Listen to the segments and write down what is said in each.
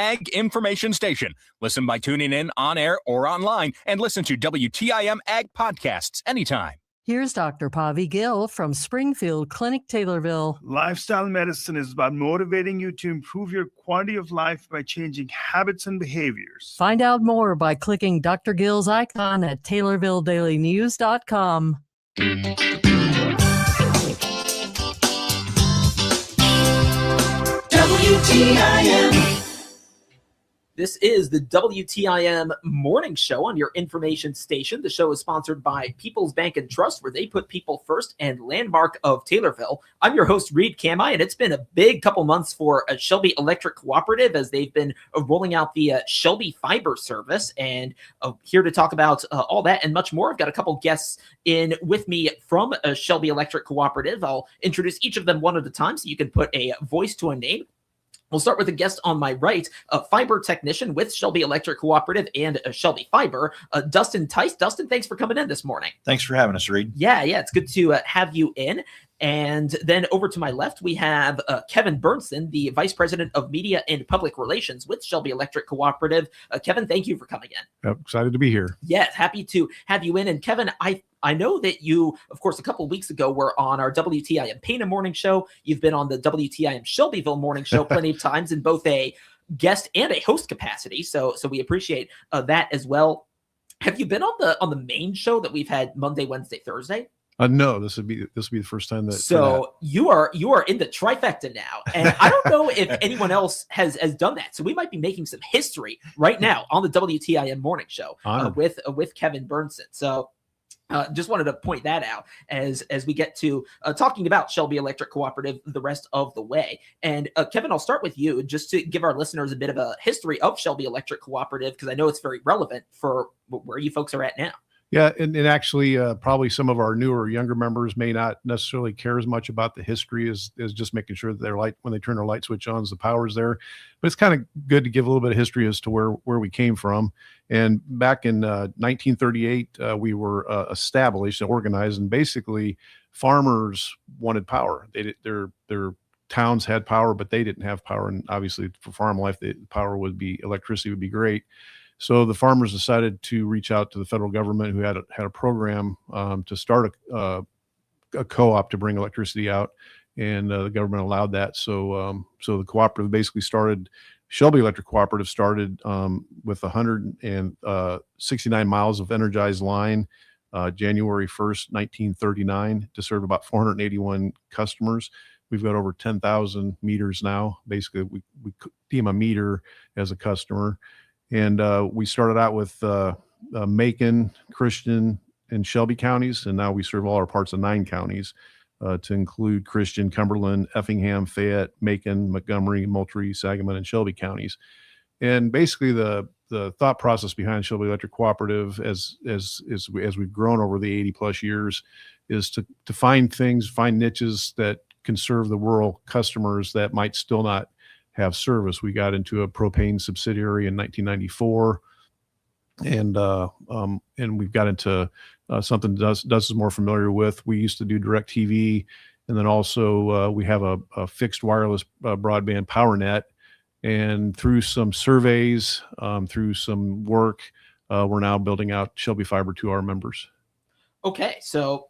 Ag Information Station. Listen by tuning in on air or online, and listen to WTIM Ag podcasts anytime. Here's Dr. Pavi Gill from Springfield Clinic, Taylorville. Lifestyle medicine is about motivating you to improve your quality of life by changing habits and behaviors. Find out more by clicking Dr. Gill's icon at TaylorvilleDailyNews.com. WTIM. This is the WTIM Morning Show on your information station. The show is sponsored by People's Bank and Trust, where they put people first, and Landmark of Taylorville. I'm your host, Reed Kamai, and it's been a big couple months for Shelby Electric Cooperative as they've been rolling out the Shelby Fiber service. And here to talk about all that and much more, I've got a couple guests in with me from Shelby Electric Cooperative. I'll introduce each of them one at a time so you can put a voice to a name. We'll start with a guest on my right, a fiber technician with Shelby Electric Cooperative and Shelby Fiber, Dustin Tice. Dustin, thanks for coming in this morning. Thanks for having us, Reed. Yeah, it's good to have you in. And then over to my left, we have Kevin Bernson, the Vice President of Media and Public Relations with Shelby Electric Cooperative. Kevin, thank you for coming in. Excited to be here. Yes, happy to have you in. And Kevin, I know that you, of course, a couple of weeks ago were on our WTIM Pana Morning Show. You've been on the WTIM Shelbyville Morning Show plenty of times in both a guest and a host capacity. So we appreciate that as well. Have you been on the main show that we've had Monday, Wednesday, Thursday? No, this would be the first time that. So you are in the trifecta now, and I don't know if anyone else has done that. So we might be making some history right now on the WTIM Morning Show with Kevin Bernson. So. Just wanted to point that out as we get to talking about Shelby Electric Cooperative the rest of the way. And Kevin, I'll start with you just to give our listeners a bit of a history of Shelby Electric Cooperative, because I know it's very relevant for where you folks are at now. Yeah, and actually probably some of our newer, younger members may not necessarily care as much about the history as just making sure that their light, when they turn their light switch on, the power's there. But it's kind of good to give a little bit of history as to where we came from. And back in 1938, we were established and organized, and basically farmers wanted power. Their towns had power, but they didn't have power. And obviously for farm life, electricity would be great. So the farmers decided to reach out to the federal government, who had a program to start a co-op to bring electricity out, and the government allowed that. So the cooperative basically started. Shelby Electric Cooperative started with 169 miles of energized line, January 1st, 1939, to serve about 481 customers. We've got over 10,000 meters now. Basically, we deem a meter as a customer. And we started out with Macon, Christian, and Shelby counties, and now we serve all our parts of 9 counties to include Christian, Cumberland, Effingham, Fayette, Macon, Montgomery, Moultrie, Sangamon, and Shelby counties. And basically the thought process behind Shelby Electric Cooperative as we've grown over the 80 plus years is to find niches that can serve the rural customers that might still not have service. We got into a propane subsidiary in 1994, and we've got into something Dust is more familiar with. We used to do direct TV, and then also we have a fixed wireless broadband power net. And through some surveys, through some work, we're now building out Shelby Fiber to our members. Okay, so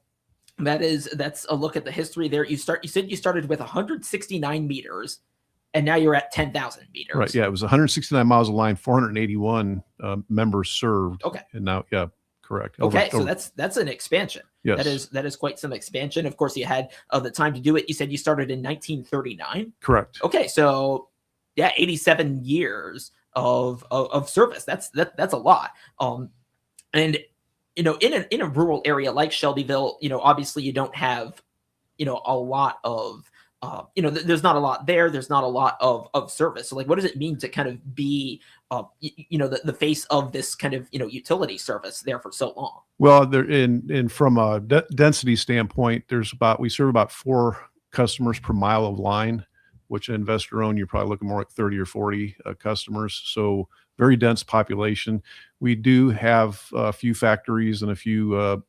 that's a look at the history there. You said you started with 169 meters. And now you're at 10,000 meters. Right. Yeah. It was 169 miles of line, 481 members served. Okay. And now, yeah, correct. Okay. So that's an expansion. Yes. That is quite some expansion. Of course, you had the time to do it. You said you started in 1939. Correct. Okay. So yeah, 87 years of service. That's a lot. And in a rural area like Shelbyville, obviously you don't have, a lot of, there's not a lot there. There's not a lot of service. So like, what does it mean to kind of be, the face of this kind of, utility service there for so long? Well, from a density standpoint, we serve about 4 customers per mile of line, which an investor owned, you're probably looking more like 30 or 40 customers. So very dense population. We do have a few factories and a few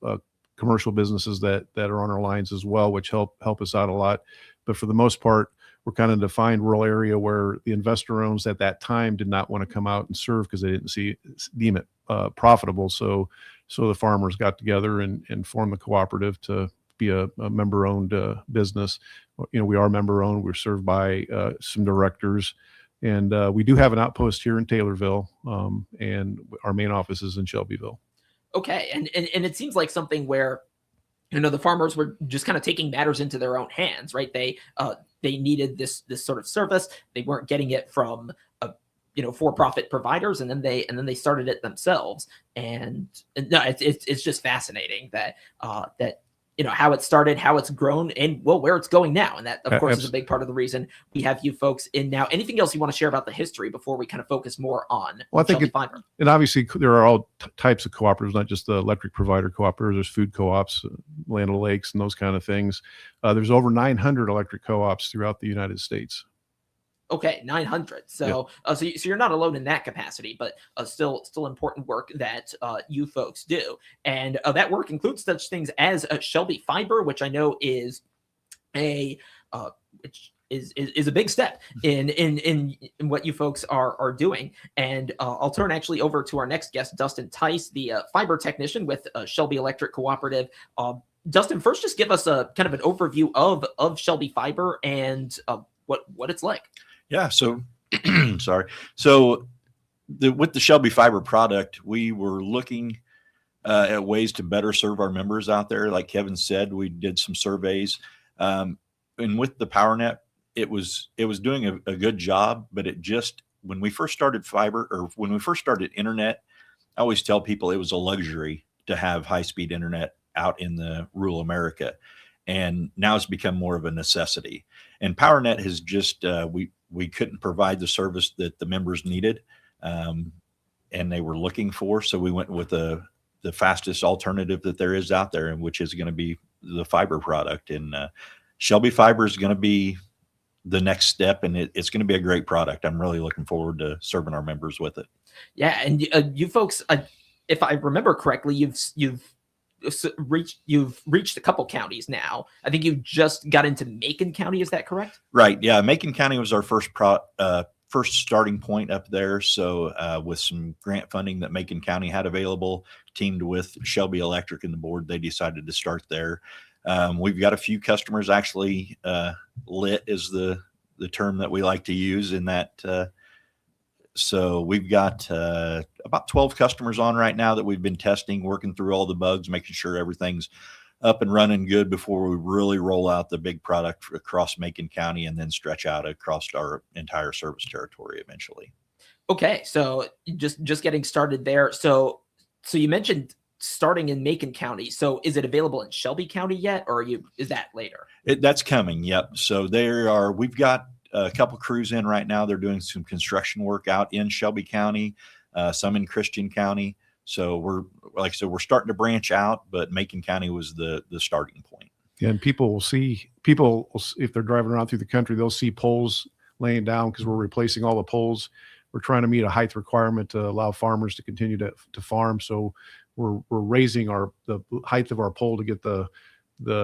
commercial businesses that are on our lines as well, which help us out a lot. But for the most part, were kind of a defined rural area where the investor owns at that time did not want to come out and serve because they didn't deem it profitable. So the farmers got together and formed the cooperative to be a member-owned business. We are member-owned. We're served by some directors, and we do have an outpost here in Taylorville, and our main office is in Shelbyville. Okay, and it seems like something where the farmers were just kind of taking matters into their own hands, right? They needed this sort of service. They weren't getting it from for-profit providers, and then they started it themselves. And no, it's just fascinating that how it started, how it's grown, and where it's going now. And that, of course, is a big part of the reason we have you folks in now. Anything else you want to share about the history before we kind of focus more on Shelby Fiber? And obviously there are all types of cooperatives, not just the electric provider cooperatives. There's food co-ops, land lakes, and those kind of things. There's over 900 electric co-ops throughout the United States. Okay, 900. So, yeah. So you're not alone in that capacity, but still important work that you folks do, and that work includes such things as Shelby Fiber, which I know is a big step in what you folks are doing. And I'll turn actually over to our next guest, Dustin Tice, the fiber technician with Shelby Electric Cooperative. Dustin, first, just give us a kind of an overview of Shelby Fiber and what it's like. Yeah. So, sorry. So with the Shelby Fiber product, we were looking at ways to better serve our members out there. Like Kevin said, we did some surveys, and with the PowerNet, it was doing a good job, but when we first started fiber, or when we first started internet, I always tell people it was a luxury to have high-speed internet out in the rural America. And now it's become more of a necessity. And PowerNet has just, we couldn't provide the service that the members needed, and they were looking for. So we went with the fastest alternative that there is out there, and which is going to be the fiber product. And Shelby Fiber is going to be the next step, and it's going to be a great product. I'm really looking forward to serving our members with it. Yeah. And you folks, if I remember correctly, you've reached a couple counties now. I think you just got into Macon County. Is that correct? Right. Yeah. Macon County was our first starting point up there. So with some grant funding that Macon County had available, teamed with Shelby Electric and the board, they decided to start there. We've got a few customers actually. Lit is the term that we like to use in that. So we've got about 12 customers on right now that we've been testing, working through all the bugs, making sure everything's up and running good before we really roll out the big product across Macon County and then stretch out across our entire service territory eventually. Okay, so just getting started there. So you mentioned starting in Macon County. So is it available in Shelby County yet, or is that later? That's coming. Yep. So we've got a couple crews in right now. They're doing some construction work out in Shelby County, some in Christian County. So we're starting to branch out, but Macon County was the starting point. Yeah, and people, if they're driving around through the country, they'll see poles laying down because we're replacing all the poles. We're trying to meet a height requirement to allow farmers to continue to farm. So we're raising the height of our pole to get the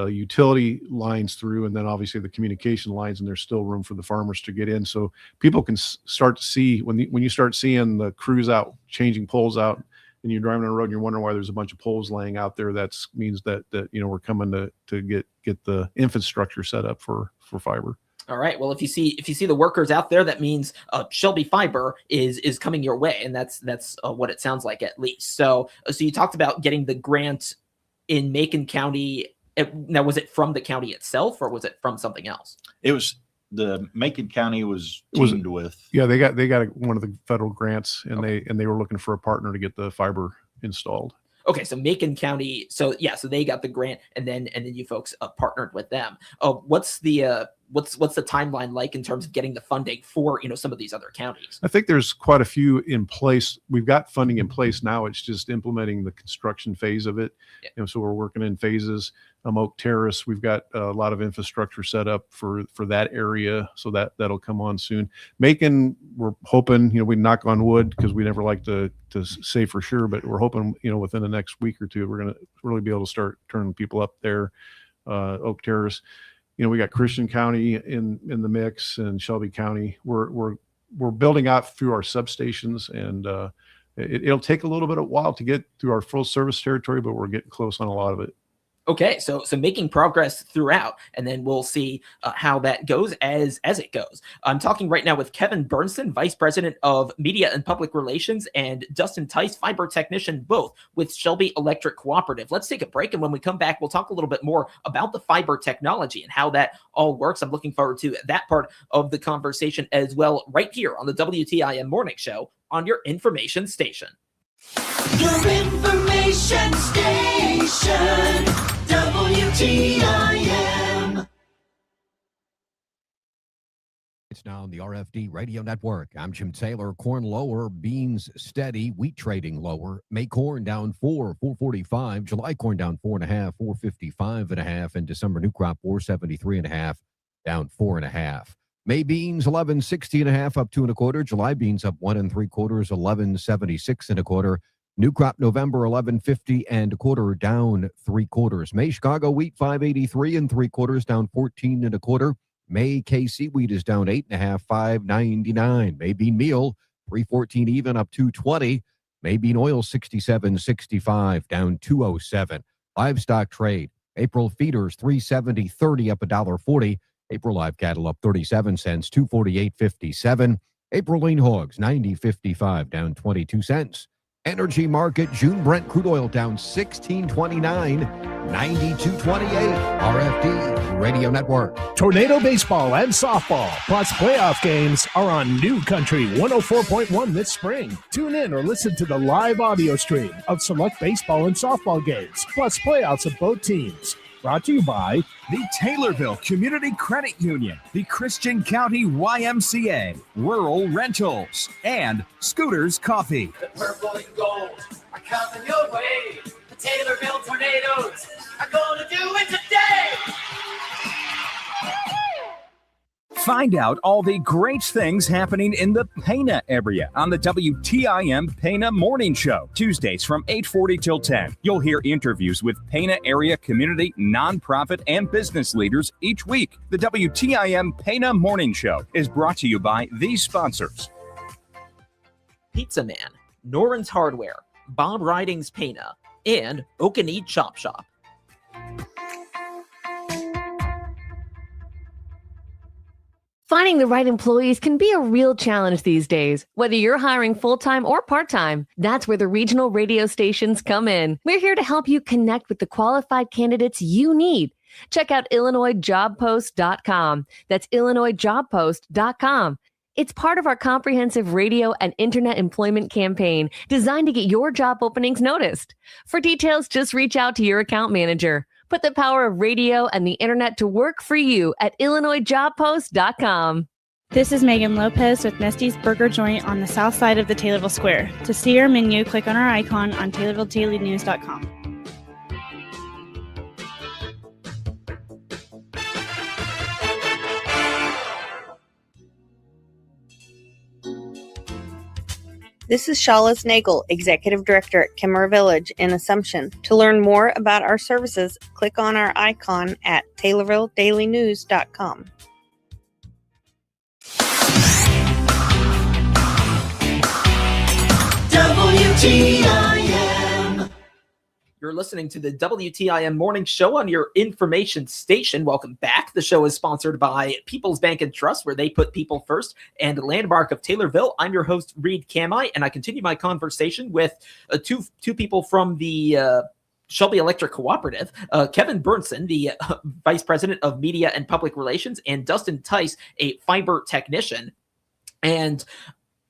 utility lines through, and then obviously the communication lines, and there's still room for the farmers to get in. So people can start to see when you start seeing the crews out changing poles out, and you're driving on the road and you're wondering why there's a bunch of poles laying out there. That means that we're coming to get the infrastructure set up for fiber. All right. Well, if you see the workers out there, that means Shelby Fiber is coming your way, and that's what it sounds like at least. So you talked about getting the grant in Macon County. Now, was it from the county itself, or was it from something else? It was the Macon County was teamed with. Yeah, they got one of the federal grants, and they were looking for a partner to get the fiber installed. Okay, so Macon County, so they got the grant, and then you folks partnered with them. What's the timeline like in terms of getting the funding for some of these other counties? I think there's quite a few in place. We've got funding in place now. It's just implementing the construction phase of it. Yeah. So we're working in phases. Oak Terrace, we've got a lot of infrastructure set up for that area, so that'll come on soon. Macon, we're hoping, we knock on wood because we never like to say for sure, but we're hoping, within the next week or two, we're going to really be able to start turning people up there. Oak Terrace. we got Christian County in the mix and Shelby County. We're building out through our substations, and it'll take a little bit of while to get through our full service territory, but we're getting close on a lot of it. Okay, so making progress throughout, and then we'll see how that goes as it goes. I'm talking right now with Kevin Bernson, Vice President of Media and Public Relations, and Dustin Tice, Fiber Technician, both with Shelby Electric Cooperative. Let's take a break, and when we come back, we'll talk a little bit more about the fiber technology and how that all works. I'm looking forward to that part of the conversation as well, right here on the WTIM Morning Show on your information station. Your information station, WTIM. It's now on the RFD Radio Network. I'm Jim Taylor. Corn lower, beans steady, wheat trading lower. May corn down 4.45. July corn down 4.5, 4.55.5, and December new crop 4.73.5, down 4.5. May beans 11.60.5, up 2.25. July beans up 1.75, 11.76.25. New crop November 11.50 down 3/4. May Chicago wheat 5.83 3/4, down 14 1/4. May KC wheat is down 8.5, 5.99. May bean meal 3.14 even, up 2.20. May bean oil 67.65, down 2.07. Livestock trade April feeders 370.30, up $1.40. April live cattle up 37 cents, 248.57. April lean hogs 90.55, down 22 cents. Energy market, June Brent crude oil down 16.29, 92.28. RFD Radio Network. Tornado baseball and softball, plus playoff games are on New Country 104.1 this spring. Tune in or listen to the live audio stream of select baseball and softball games, plus playoffs of both teams. Brought to you by the Taylorville Community Credit Union, the Christian County YMCA, Rural Rentals, and Scooters Coffee. The purple and gold are coming your way. The Taylorville Tornadoes are going to do it today. Find out all the great things happening in the Pana area on the WTIM Pana Morning Show, Tuesdays from 8:40 till 10. You'll hear interviews with Pana area community, nonprofit, and business leaders each week. The WTIM Pana Morning Show is brought to you by these sponsors. Pizza Man, Noren's Hardware, Bob Riding's Pana, and Okanee Chop Shop. Finding the right employees can be a real challenge these days, whether you're hiring full-time or part-time. That's where the regional radio stations come in. We're here to help you connect with the qualified candidates you need. Check out IllinoisJobPost.com. That's IllinoisJobPost.com. It's part of our comprehensive radio and internet employment campaign designed to get your job openings noticed. For details, just reach out to your account manager. Put the power of radio and the internet to work for you at IllinoisJobPost.com. This is Megan Lopez with Nesty's Burger Joint on the south side of the Taylorville Square. To see our menu, click on our icon on TaylorvilleDailyNews.com. This is Shawla's Nagel, Executive Director at Kimmer Village in Assumption. To learn more about our services, click on our icon at TaylorvilleDailyNews.com. WTIM. You're listening to the WTIM Morning Show on your information station. Welcome back. The show is sponsored by People's Bank and Trust, where they put people first, and Landmark of Taylorville. I'm your host, Reed Kamai, and I continue my conversation with two people from the Shelby Electric Cooperative, Kevin Bernson, the Vice President of Media and Public Relations, and Dustin Tice, a fiber technician. And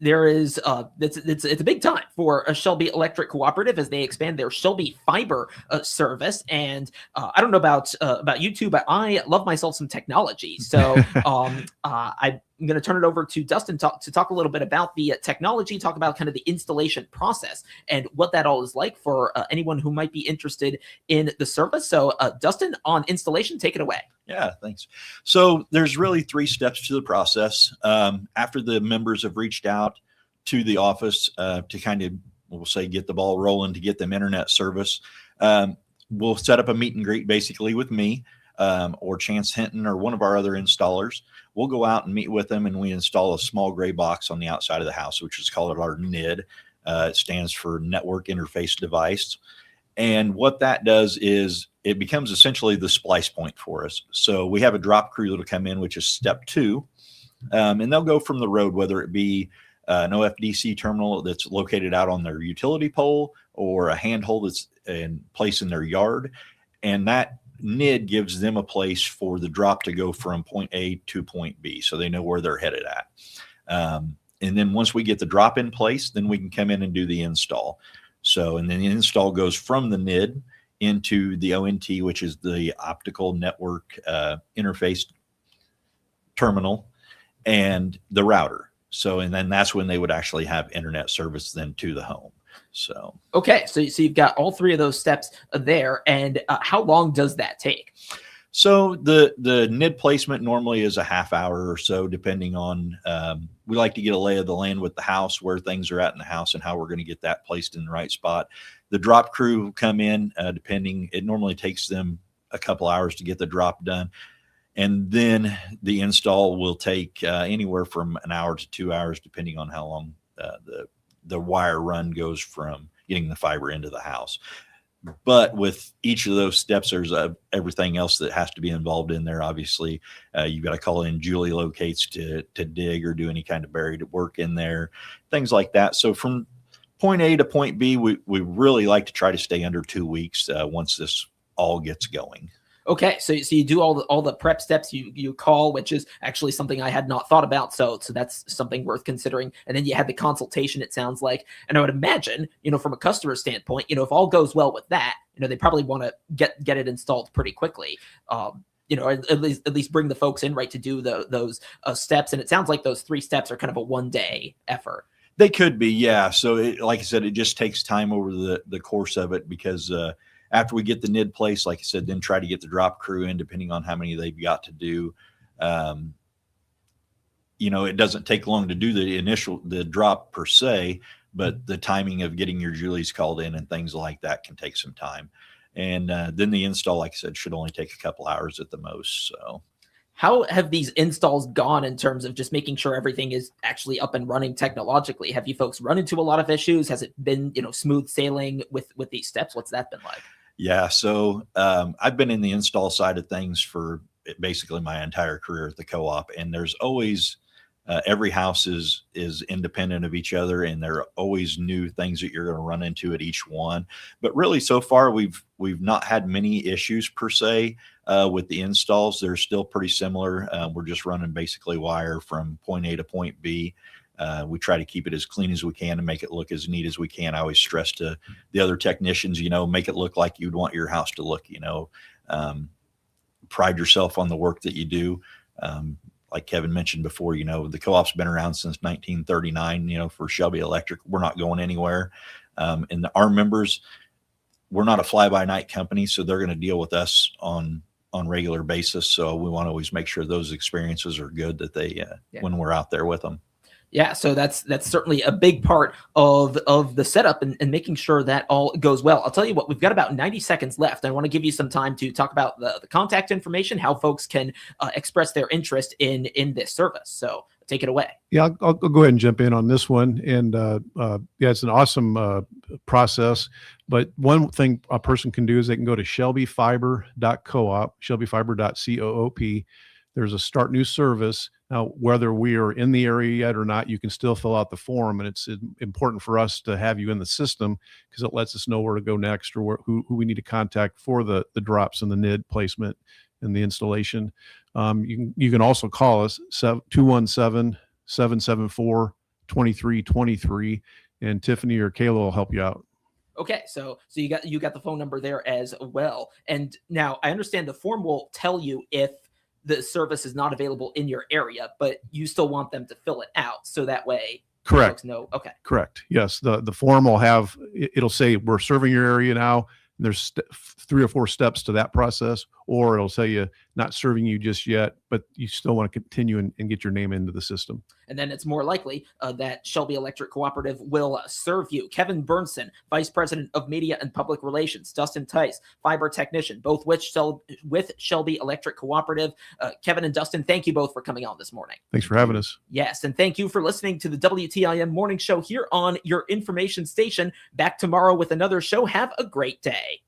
there is it's a big time for a Shelby Electric Cooperative as they expand their Shelby Fiber service. And I don't know about you two, but I love myself some technology. So I'm going to turn it over to Dustin to talk a little bit about the technology, talk about kind of the installation process and what that all is like for anyone who might be interested in the service. So Dustin, on installation, take it away. Yeah, thanks. So there's really 3 steps to the process. After the members have reached out to the office to kind of, we'll say, get the ball rolling to get them internet service, we'll set up a meet and greet basically with me. or Chance Hinton or one of our other installers, we'll go out and meet with them, and we install a small gray box on the outside of the house, which is called our NID. It stands for Network Interface Device. And what that does is it becomes essentially the splice point for us. So we have a drop crew that'll come in, which is step 2. And they'll go from the road, whether it be an OFDC terminal that's located out on their utility pole or a handhold that's in place in their yard. And that NID gives them a place for the drop to go from point A to point B, so they know where they're headed at. And then once we get the drop in place, then we can come in and do the install. So, and then the install goes from the NID into the ONT, which is the optical network interface terminal, and the router. So, and then that's when they would actually have internet service then to the home. So, okay. So you've got all 3 of those steps there. And how long does that take? So the NID placement normally is a half hour or so, depending on, we like to get a lay of the land with the house, where things are at in the house and how we're going to get that placed in the right spot. The drop crew come in, depending, it normally takes them a couple hours to get the drop done. And then the install will take anywhere from an hour to 2 hours, depending on how long the wire run goes from getting the fiber into the house. But with each of those steps, there's everything else that has to be involved in there. Obviously, you've got to call in Julie locates to dig or do any kind of buried work in there, things like that. So from point A to point B, we really like to try to stay under 2 weeks once this all gets going. Okay, so you do all the prep steps, you call, which is actually something I had not thought about. So that's something worth considering. And then you had the consultation, it sounds like. And I would imagine, from a customer standpoint, if all goes well with that, they probably want to get it installed pretty quickly. At least bring the folks in right to do those steps. And it sounds like those 3 steps are kind of a one-day effort. They could be, yeah. So like I said, it just takes time over the course of it, because after we get the NID place, like I said, then try to get the drop crew in, depending on how many they've got to do. It doesn't take long to do the drop per se, but the timing of getting your Julies called in and things like that can take some time. And then the install, like I said, should only take a couple hours at the most. So, how have these installs gone in terms of just making sure everything is actually up and running technologically? Have you folks run into a lot of issues? Has it been, smooth sailing with these steps? What's that been like? Yeah. So I've been in the install side of things for basically my entire career at the co-op, and there's always every house is independent of each other, and there are always new things that you're going to run into at each one. But really, so far we've not had many issues per se with the installs. They're still pretty similar. We're just running basically wire from point A to point B. We try to keep it as clean as we can and make it look as neat as we can. I always stress to the other technicians, make it look like you'd want your house to look. Pride yourself on the work that you do. Like Kevin mentioned before, the co-op's been around since 1939, for Shelby Electric. We're not going anywhere. And our members, we're not a fly-by-night company, so they're going to deal with us on regular basis. So we want to always make sure those experiences are good, that they, when we're out there with them. Yeah, so that's certainly a big part of the setup and making sure that all goes well. I'll tell you what, we've got about 90 seconds left. I want to give you some time to talk about the contact information, how folks can express their interest in this service. So take it away. Yeah, I'll go ahead and jump in on this one. And it's an awesome process. But one thing a person can do is they can go to shelbyfiber.coop, shelbyfiber.coop. There's a start new service. Now, whether we are in the area yet or not, you can still fill out the form, and it's important for us to have you in the system because it lets us know where to go next, or who we need to contact for the drops and the NID placement and the installation. You can also call us 217-774-2323, and Tiffany or Kayla will help you out. Okay, so you got the phone number there as well. And now I understand the form will tell you if the service is not available in your area, but you still want them to fill it out so that way Correct. folks know. Okay. Correct. Yes. The form will have, it'll say we're serving your area now. And there's 3 or 4 steps to that process, or it'll tell you not serving you just yet, but you still want to continue and get your name into the system. And then it's more likely that Shelby Electric Cooperative will serve you. Kevin Burnson, Vice President of Media and Public Relations. Dustin Tice, Fiber Technician, both with Shelby Electric Cooperative. Kevin and Dustin, thank you both for coming on this morning. Thanks for having us. Yes, and thank you for listening to the WTIM Morning Show here on your information station. Back tomorrow with another show. Have a great day.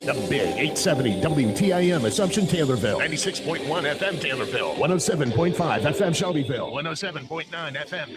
The Big 870 WTIM Assumption Taylorville. 96.1 FM Taylorville. 107.5 FM Shelbyville. 107.9 FM